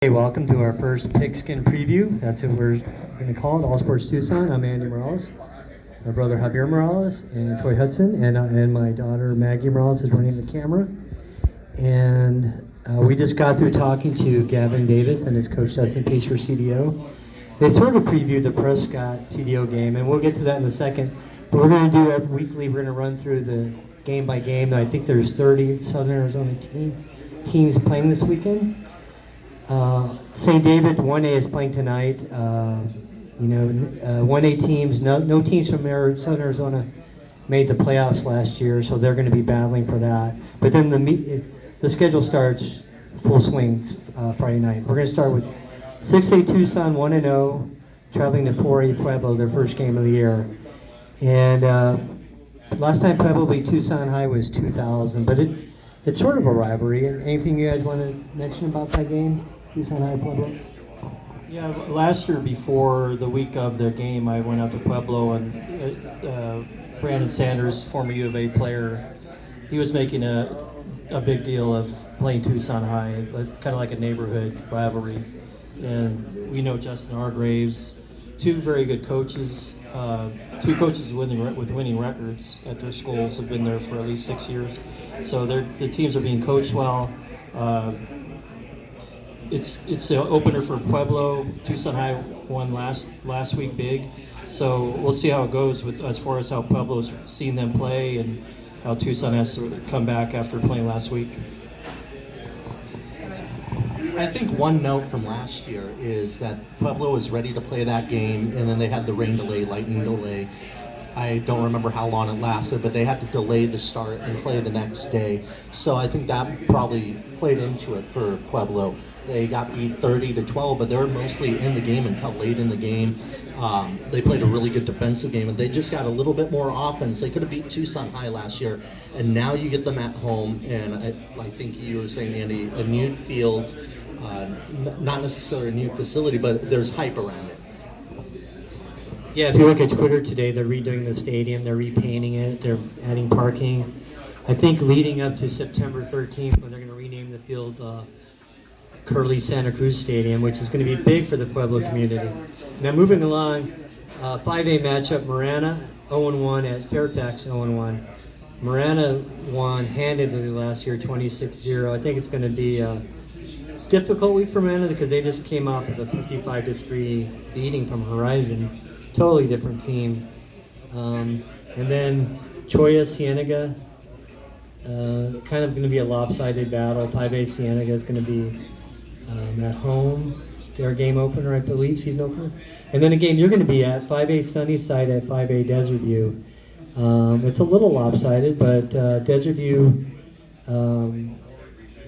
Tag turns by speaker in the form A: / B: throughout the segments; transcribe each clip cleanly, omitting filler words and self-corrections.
A: Hey, welcome to our first Pigskin preview. That's what we're going to call it, All Sports Tucson. I'm Andy Morales. My brother Javier Morales and Troy Hudson, and my daughter Maggie Morales is running the camera. And we just got through talking to Gavin Davis and his coach Dustin Pace for CDO. They sort of previewed the Prescott CDO game, and we'll get to that in a second. But we're going to do it weekly. We're going to run through the game by game. I think there's 30 Southern Arizona teams playing this weekend. St. David 1A is playing tonight. 1A teams, no teams from Southern Arizona made the playoffs last year, so they're going to be battling for that. But then the schedule starts full swing Friday night. We're going to start with 6A Tucson 1-0, traveling to 4A Pueblo, their first game of the year. And last time Pueblo beat Tucson High was 2000, but it's sort of a rivalry. Anything you guys want to mention about that game? Tucson High Pueblo?
B: Yeah, last year before the week of the game, I went out to Pueblo, and Brandon Sanders, former U of A player, he was making a big deal of playing Tucson High, kind of like a neighborhood rivalry. And we know Justin Hargraves, two very good coaches, two coaches with winning records at their schools, have been there for at least 6 years. So the teams are being coached well. It's the opener for Pueblo. Tucson High won last week big, so we'll see how it goes with as far as how Pueblo's seen them play and how Tucson has to come back after playing last week.
C: I think one note from last year is that Pueblo was ready to play that game, and then they had the rain delay, lightning delay. I don't remember how long it lasted, but they had to delay the start and play the next day. So I think that probably played into it for Pueblo. They got beat 30-12, but they were mostly in the game until late in the game. They played a really good defensive game, and they just got a little bit more offense. They could have beat Tucson High last year, and now you get them at home. And I think you were saying, Andy, a new field, not necessarily a new facility, but there's hype around it.
A: Yeah, if you look at Twitter today, they're redoing the stadium, they're repainting it, they're adding parking. I think leading up to September 13th, when they're going to rename the field Curly Santa Cruz Stadium, which is going to be big for the Pueblo community. Now moving along, 5A matchup, Marana 0-1 at Fairfax 0-1. Marana won handedly last year, 26-0. I think it's going to be a difficult week for Marana because they just came off of a 55-3 beating from Horizon. Totally different team. And then Choya Cienega, kind of going to be a lopsided battle. 5A Cienega is going to be at home. Their game opener, I believe, season opener. And then a game you're going to be at, 5A Sunnyside at 5A Desert View. It's a little lopsided, but Desert View,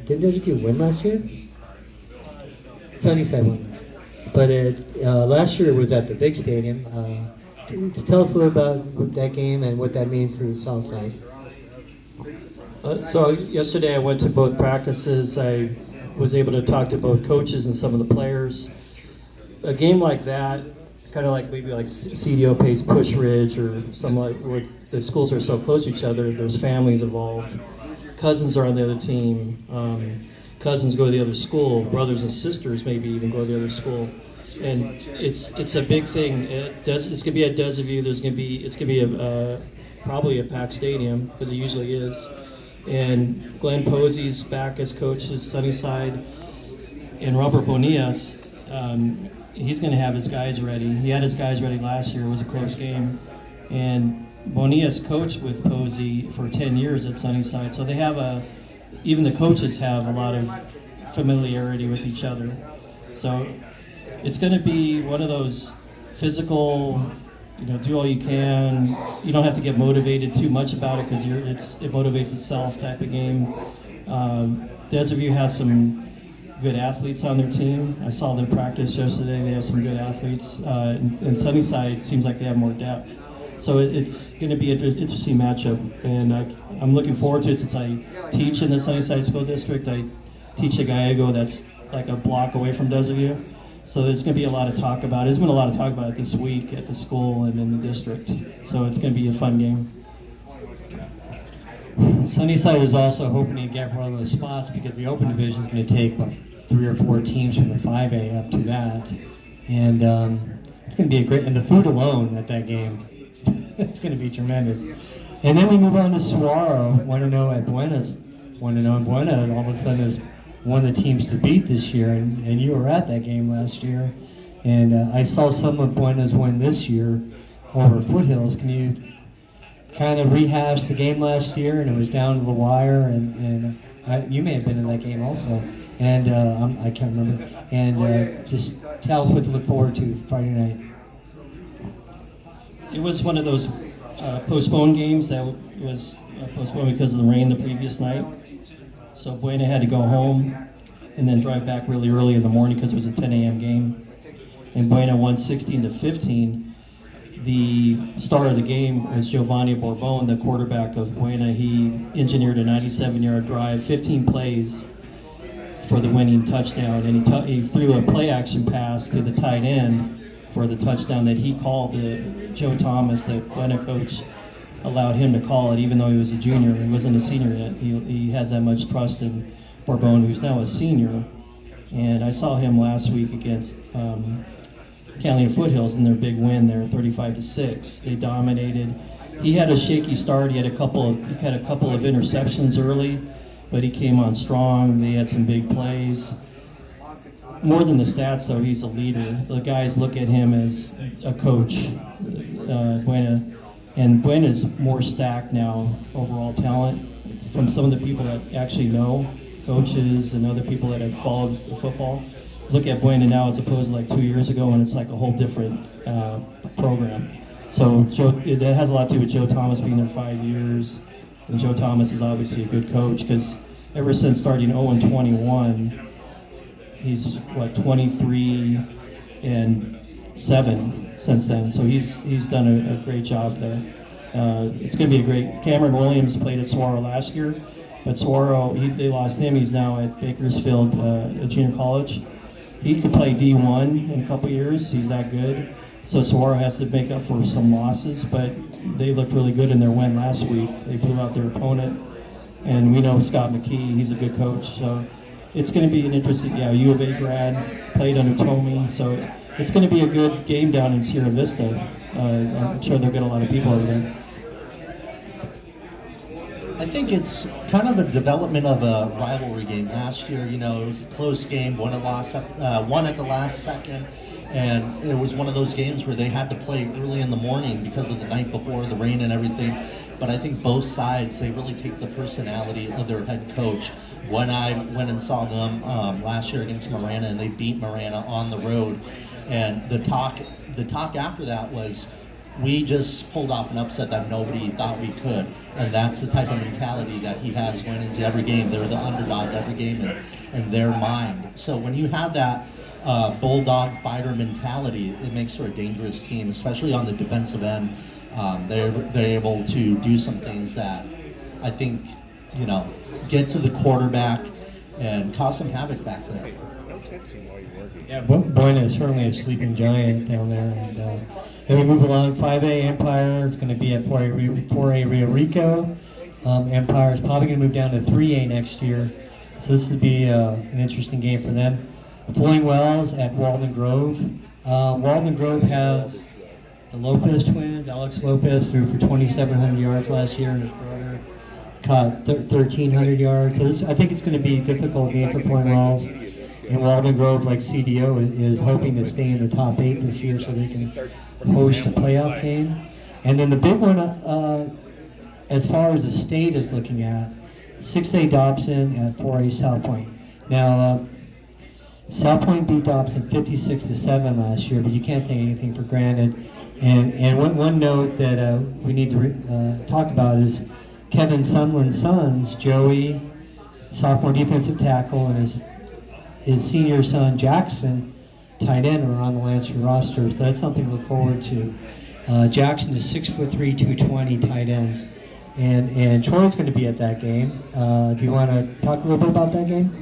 A: did Desert View win last year? Sunnyside won. But last year it was at the big stadium. Tell us a little about that game and what that means to the South Side.
B: So yesterday I went to both practices. I was able to talk to both coaches and some of the players. A game like that, kind of like maybe like CDO plays Push Ridge or something like where the schools are so close to each other, there's families involved. Cousins are on the other team. Cousins go to the other school. Brothers and sisters maybe even go to the other school. And it's a big thing. It's going to be at Desert View. It's going to be probably a packed stadium because it usually is. And Glenn Posey's back as coach at Sunnyside, and Robert Bonillas, he's going to have his guys ready. He had his guys ready last year. It was a close game, and Bonillas coached with Posey for 10 years at Sunnyside, so they have even the coaches have a lot of familiarity with each other. So it's going to be one of those physical, do all you can. You don't have to get motivated too much about it because it motivates itself type of game. Desert View has some good athletes on their team. I saw their practice yesterday. They have some good athletes. And Sunnyside seems like they have more depth. So it's going to be an interesting matchup. And I'm looking forward to it since I teach in the Sunnyside School District. I teach at Gallego that's like a block away from Desert View. So there's going to be a lot of talk about it. There's been a lot of talk about it this week at the school and in the district. So it's going to be a fun game.
A: Sunnyside is also hoping to get one of those spots because the open division is going to take 3 or 4 teams from the 5A up to that. And it's going to be a great, and the food alone at that game, it's going to be tremendous. And then we move on to Saguaro, 1-0 at Buena's, 1-0 in Buena, and all of a sudden is one of the teams to beat this year, and you were at that game last year. And I saw some of Buena's win this year over Foothills. Can you kind of rehash the game last year? And it was down to the wire, and you may have been in that game also. And I can't remember. And just tell us what to look forward to Friday night.
B: It was one of those postponed games that was postponed because of the rain the previous night. So Buena had to go home and then drive back really early in the morning because it was a 10 a.m. game. And Buena won 16-15. The star of the game was Giovanni Borbone, the quarterback of Buena. He engineered a 97-yard drive, 15 plays for the winning touchdown, and he threw a play-action pass to the tight end for the touchdown that he called. Joe Thomas, the Buena coach, allowed him to call it, even though he was a junior. He wasn't a senior yet. He has that much trust in Borbone, who's now a senior. And I saw him last week against Catalina Foothills in their big win there, 35-6. They dominated. He had a shaky start. He had a couple of interceptions early, but he came on strong. They had some big plays. More than the stats, though, he's a leader. The guys look at him as a coach. Buena. And Buena's more stacked now, overall talent, from some of the people that actually know, coaches and other people that have followed the football. Look at Buena now as opposed to like 2 years ago, and it's like a whole different program. So it has a lot to do with Joe Thomas being there 5 years. And Joe Thomas is obviously a good coach because ever since starting 0-21, he's 23-7 since then. So he's done a great job there. It's going to be a great. Cameron Williams played at Saguaro last year, but Saguaro they lost him. He's now at Bakersfield Junior College. He could play D1 in a couple years. He's that good. So Saguaro has to make up for some losses, but they looked really good in their win last week. They blew out their opponent, and we know Scott McKee. He's a good coach. So it's going to be an interesting. U of A grad, played under Tomey, so it's going to be a good game down in Sierra Vista. I'm sure they'll get a lot of people over there.
C: I think it's kind of a development of a rivalry game. Last year, it was a close game. Won at the last second, and it was one of those games where they had to play early in the morning because of the night before, the rain and everything. But I think both sides, they really take the personality of their head coach. When I went and saw them last year against Marana, and they beat Marana on the road, and the talk after that was, we just pulled off an upset that nobody thought we could. And that's the type of mentality that he has going into every game. They're the underdog every game in their mind. So when you have that bulldog fighter mentality, it makes for a dangerous team, especially on the defensive end. They're able to do some things that I think, get to the quarterback and cause some havoc back there.
A: Yeah, Buena is certainly a sleeping giant down there. And then we move along, 5A Empire is going to be at 4A Rio Rico. Empire is probably going to move down to 3A next year. So this would be an interesting game for them. Flowing Wells at Walden Grove. Walden Grove has the Lopez twins. Alex Lopez threw for 2,700 yards last year, and his brother caught 1,300 yards. So I think it's going to be a difficult game for Flowing Wells. And Walden Grove, like CDO, is hoping to stay in the top 8 this year so they can host a playoff game. And then the big one, as far as the state is looking at, 6A Dobson at 4A South Point. Now, South Point beat Dobson 56-7 last year, but you can't take anything for granted. And one note that we need to talk about is Kevin Sunland's sons, Joey, sophomore defensive tackle, and his senior son, Jackson, tight end, are on the Lancer roster. So that's something to look forward to. Jackson is 6'3", 220 tight end. And Troy's going to be at that game. Do you want to talk a little bit about that game?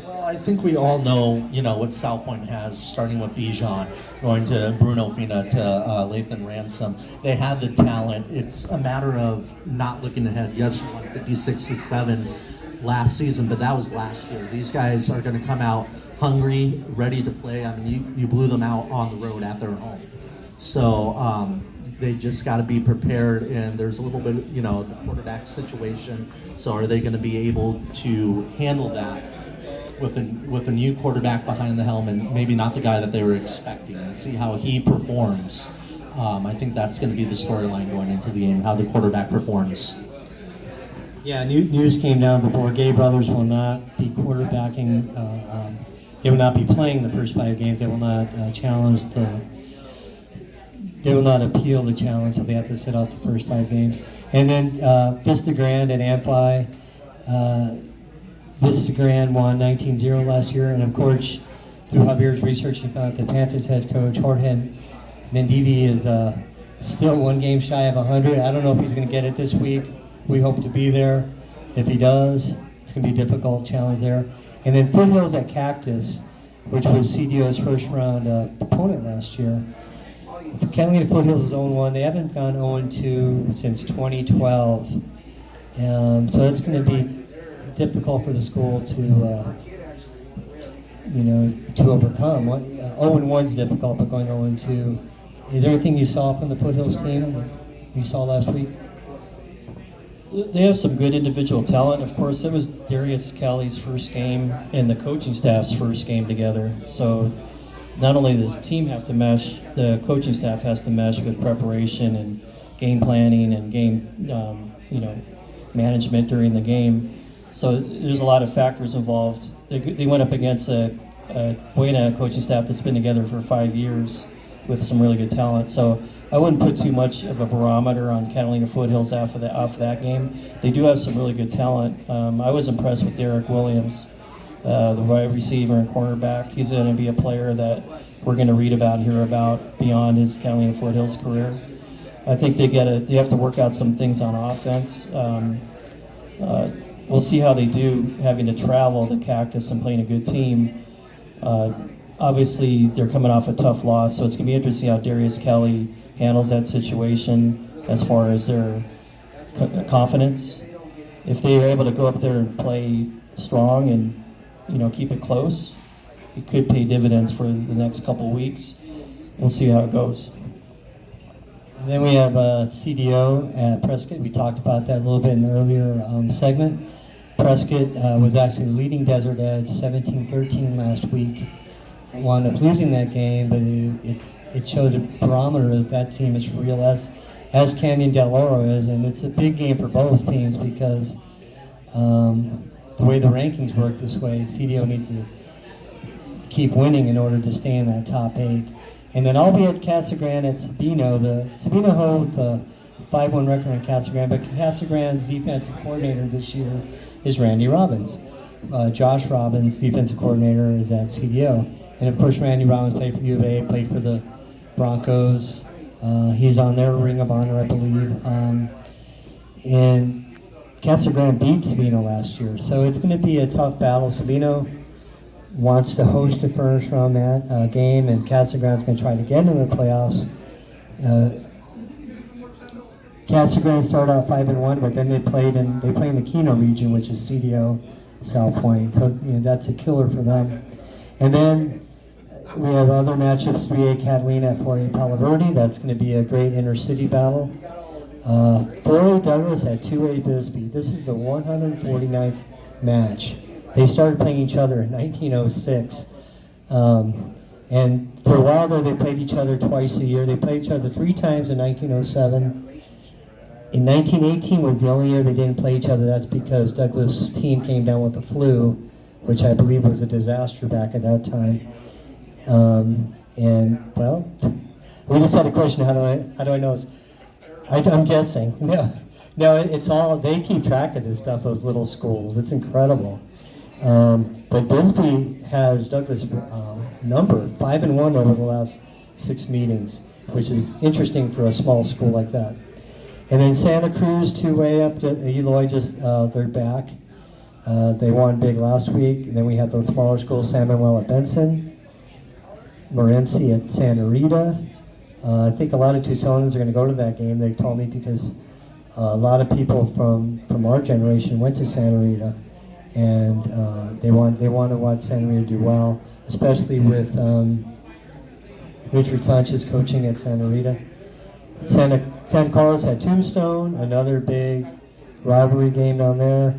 C: Well, I think we all know, what South Point has, starting with Bijan, going to Bruno Fina, to Lathan Ransom. They have the talent. It's a matter of not looking ahead. Yes, you won 56-7 last season, but that was last year. These guys are going to come out hungry, ready to play. I mean, you blew them out on the road at their home. So they just got to be prepared, and there's a little bit, the quarterback situation. So are they going to be able to handle that with a new quarterback behind the helm, and maybe not the guy that they were expecting, and see how he performs? I think that's going to be the storyline going into the game, how the quarterback performs.
A: Yeah, news came down before. Gay Brothers will not be quarterbacking. They will not be playing the first 5 games. They will not challenge the. They will not appeal the challenge, so they have to sit out the first 5 games. And then Vista Grand and Amphi. Vista Grand won 19-0 last year, and of course, through Javier's research, he found the Panthers head coach Jorge Mendivi is still 1 game shy of 100. I don't know if he's going to get it this week. We hope to be there. If he does, it's going to be a difficult challenge there. And then Foothills at Cactus, which was CDO's first round opponent last year. Catalina Foothills is 0-1. They haven't gone 0-2 since 2012. So it's going to be difficult for the school to overcome. 0-1 is difficult, but going 0-2. Is there anything you saw from the Foothills team that you saw last week?
B: They have some good individual talent. Of course, it was Darius Kelly's first game and the coaching staff's first game together. So not only does the team have to mesh, the coaching staff has to mesh with preparation and game planning and game, management during the game. So there's a lot of factors involved. They went up against a Buena coaching staff that's been together for 5 years with some really good talent. So I wouldn't put too much of a barometer on Catalina Foothills off of that game. They do have some really good talent. I was impressed with Derek Williams, the wide receiver and cornerback. He's going to be a player that we're going to read about and hear about beyond his Catalina Foothills career. I think they have to work out some things on offense. We'll see how they do having to travel to Cactus and playing a good team. Obviously, they're coming off a tough loss, so it's going to be interesting how Darius Kelly handles that situation as far as their confidence. If they are able to go up there and play strong and keep it close, it could pay dividends for the next couple of weeks. We'll see how it goes.
A: And then we have CDO at Prescott. We talked about that a little bit in the earlier segment. Prescott was actually leading Desert Edge 17-13 last week. Wound up losing that game, but it showed a barometer that team is for real, as Canyon Del Oro is, and it's a big game for both teams because the way the rankings work this way, CDO needs to keep winning in order to stay in that top 8. And then I'll be at Casa Grande at Sabino. Sabino holds a 5-1 record on Casa Grande, but Casa Grande's defensive coordinator this year is Randy Robbins. Josh Robbins, defensive coordinator, is at CDO. And of course, Randy Robbins played for U of A, played for the Broncos. He's on their Ring of Honor, I believe. And Casa Grande beat Sabino last year, so it's going to be a tough battle. Sabino wants to host a first round game, and Casa Grande's going to try to get into the playoffs. Casa Grande started out 5-1, but then they play in the Keno region, which is CDO South Point. So that's a killer for them. And then we have other matchups: 3A Catalina at 4A Palo Verde. That's going to be a great intercity battle. 4A Douglas at 2A Bisbee. This is the 149th match. They started playing each other in 1906. And for a while there, they played each other twice a year. They played each other 3 times in 1907. In 1918 was the only year they didn't play each other. That's because Douglas' team came down with the flu, which I believe was a disaster back at that time. And well, we just had a question. How do I know? I'm guessing. No, it's all, they keep track of this stuff. Those little schools. It's incredible. But Bisbee has Douglas number 5-1 over the last 6 meetings, which is interesting for a small school like that. And then Santa Cruz 2A up to Eloy, they're back. They won big last week. And then we have those smaller schools: San Manuel at Benson, Morenci at Santa Rita. I think a lot of Tucsonans are going to go to that game, they've told me, because a lot of people from our generation went to Santa Rita. and they want to watch Santa Rita do well, especially with Richard Sanchez coaching at Santa Rita. San Carlos had Tombstone, another big rivalry game down there,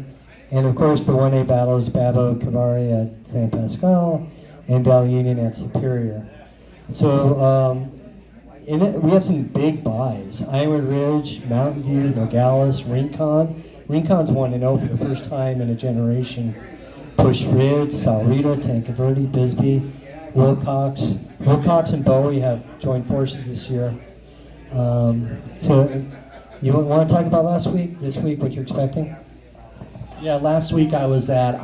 A: and of course the 1A battles, Babo Cavari at San Pascal and Val Union at Superior. So we have some big buys. Ironwood Ridge, Mountain View, Nogales, Rincon. Rincon's 1-0 for the first time in a generation. Push Ridge, Salrito, Tancaverde, Bisbee, Wilcox. Wilcox and Bowie have joined forces this year. So you want to talk about last week, this week, what you're expecting?
D: Yeah, last week I was at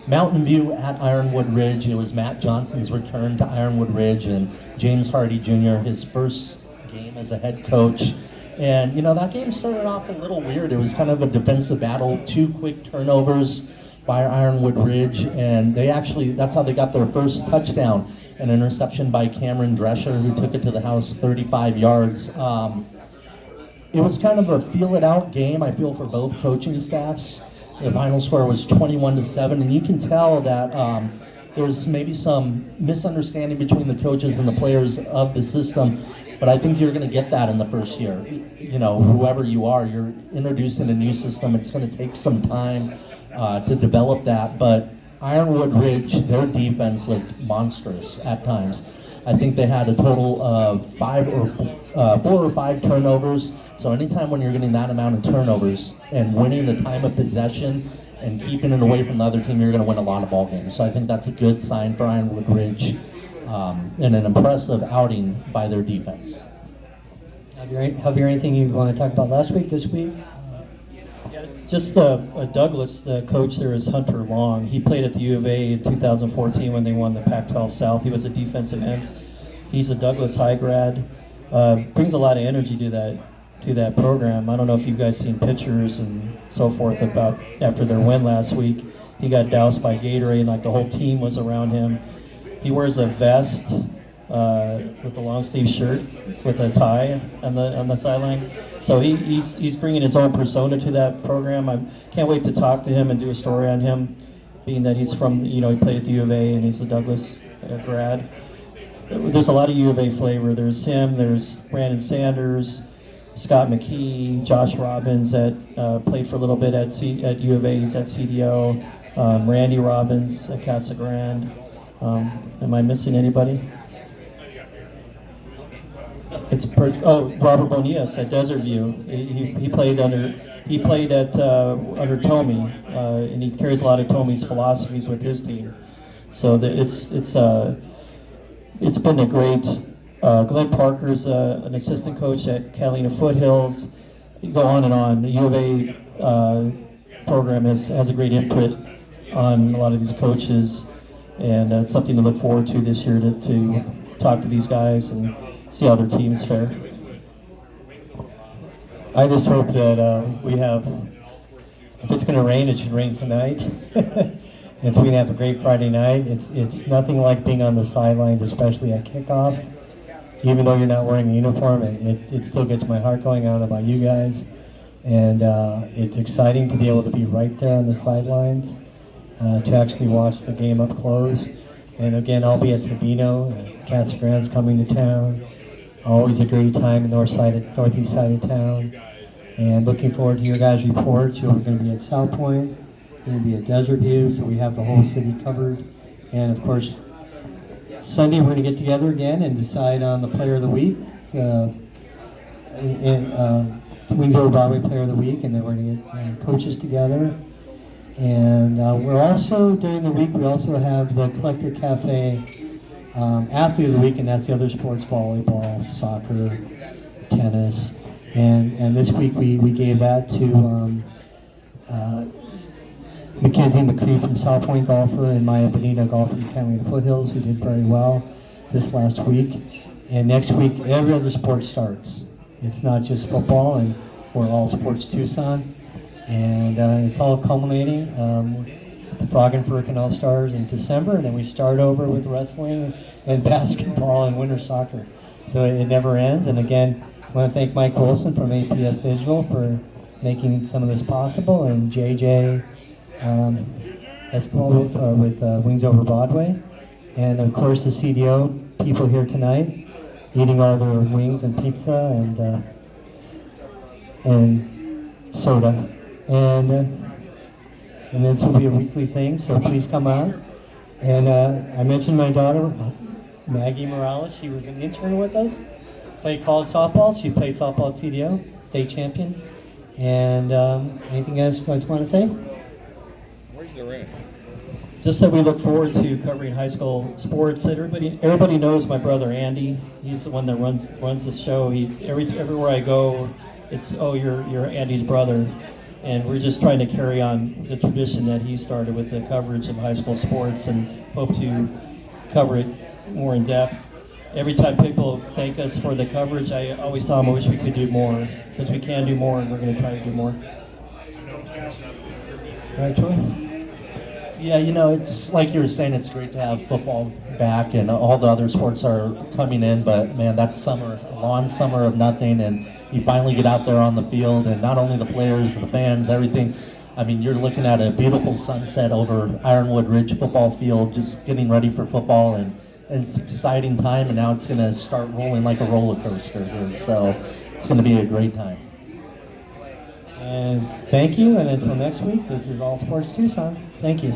D: Mountain View at Ironwood Ridge. It was Matt Johnson's return to Ironwood Ridge and James Hardy Jr., his first game as a head coach. And, that game started off a little weird. It was kind of a defensive battle, 2 quick turnovers by Ironwood Ridge, and that's how they got their first touchdown, an interception by Cameron Drescher, who took it to the house 35 yards. It was kind of a feel-it-out game, I feel, for both coaching staffs. The final score was 21-7, and you can tell that there was maybe some misunderstanding between the coaches and the players of the system, but I think you're going to get that in the first year. Whoever you are, you're introducing a new system. It's going to take some time to develop that, but Ironwood Ridge, their defense looked monstrous at times. I think they had a total of 4 or 5 turnovers. So anytime when you're getting that amount of turnovers and winning the time of possession and keeping it away from the other team, you're going to win a lot of ball games. So I think that's a good sign for Ironwood Ridge and an impressive outing by their defense.
A: Javier, anything you want to talk about last week, this week?
B: Just Douglas, the coach there is Hunter Long. He played at the U of A in 2014 when they won the Pac-12 South. He was a defensive end. He's a Douglas High grad. Brings a lot of energy to that program. I don't know if you guys seen pictures and so forth about after their win last week. He got doused by Gatorade, and like the whole team was around him. He wears a vest with a long sleeve shirt with a tie on the sideline. So he's bringing his own persona to that program. I can't wait to talk to him and do a story on him, being that he's from, he played at the U of A and he's a Douglas grad. There's a lot of U of A flavor. There's him, there's Brandon Sanders, Scott McKee, Josh Robbins that played for a little bit at U of A, he's at CDO, Randy Robbins at Casa Grande. Am I missing anybody? Robert Bonillas at Desert View. He played under Tomey, and he carries a lot of Tomey's philosophies with his team. So it's been a great. Glenn Parker's an assistant coach at Catalina Foothills. You go on and on. The U of A program has a great input on a lot of these coaches, and it's something to look forward to this year to talk to these guys and see how their teams fare. I just hope that if it's going to rain, it should rain tonight. And so we can have a great Friday night. It's nothing like being on the sidelines, especially at kickoff. Even though you're not wearing a uniform, it still gets my heart going on about you guys. And it's exciting to be able to be right there on the sidelines, to actually watch the game up close. And again, I'll be at Sabino. Casa Grande's coming to town. Always a great time in northeast side of town. And looking forward to your guys' reports. You're going to be at South Point. You're going to be at Desert View, so we have the whole city covered. And of course, Sunday we're going to get together again and decide on the player of the week. Winslow Broadway player of the week, and then we're going to get coaches together. And we're also, during the week, we also have the Collective Cafe athlete of the week, and that's the other sports, volleyball, soccer, tennis. And this week we gave that to Mackenzie McCree from South Point golfer and Maya Bonita golfer from Catalina Foothills, who did very well this last week. And next week, every other sport starts. It's not just football, and we're all sports Tucson. And it's all culminating the Frog and Furkin All-Stars in December, and then we start over with wrestling and basketball and winter soccer. So it never ends. And again, I want to thank Mike Wilson from APS Digital for making some of this possible, and JJ
A: Esquivel with Wings Over Broadway. And of course the CDO people here tonight, eating all their wings and pizza and soda. And this will be a weekly thing, so please come out. And I mentioned my daughter, Maggie Morales. She was an intern with us, played college softball. She played softball at CDO, state champion. And anything else you guys want to say?
E: Where's the ring?
B: Just that we look forward to covering high school sports. That everybody knows my brother Andy. He's the one that runs the show. Everywhere I go, it's you're Andy's brother, and we're just trying to carry on the tradition that he started with the coverage of high school sports, and hope to cover it more in depth. Every time people thank us for the coverage, I always tell them I wish we could do more, because we can do more, and we're going to try to do more.
A: Right, Troy?
D: Yeah, it's like you were saying, it's great to have football back, and all the other sports are coming in, but man, that's summer, a long summer of nothing, and you finally get out there on the field, and not only the players, the fans, everything. I mean, you're looking at a beautiful sunset over Ironwood Ridge football field, just getting ready for football, and it's an exciting time, and now it's going to start rolling like a roller coaster here, so it's going to be a great time.
A: And thank you, and until next week, this is All Sports Tucson. Thank you.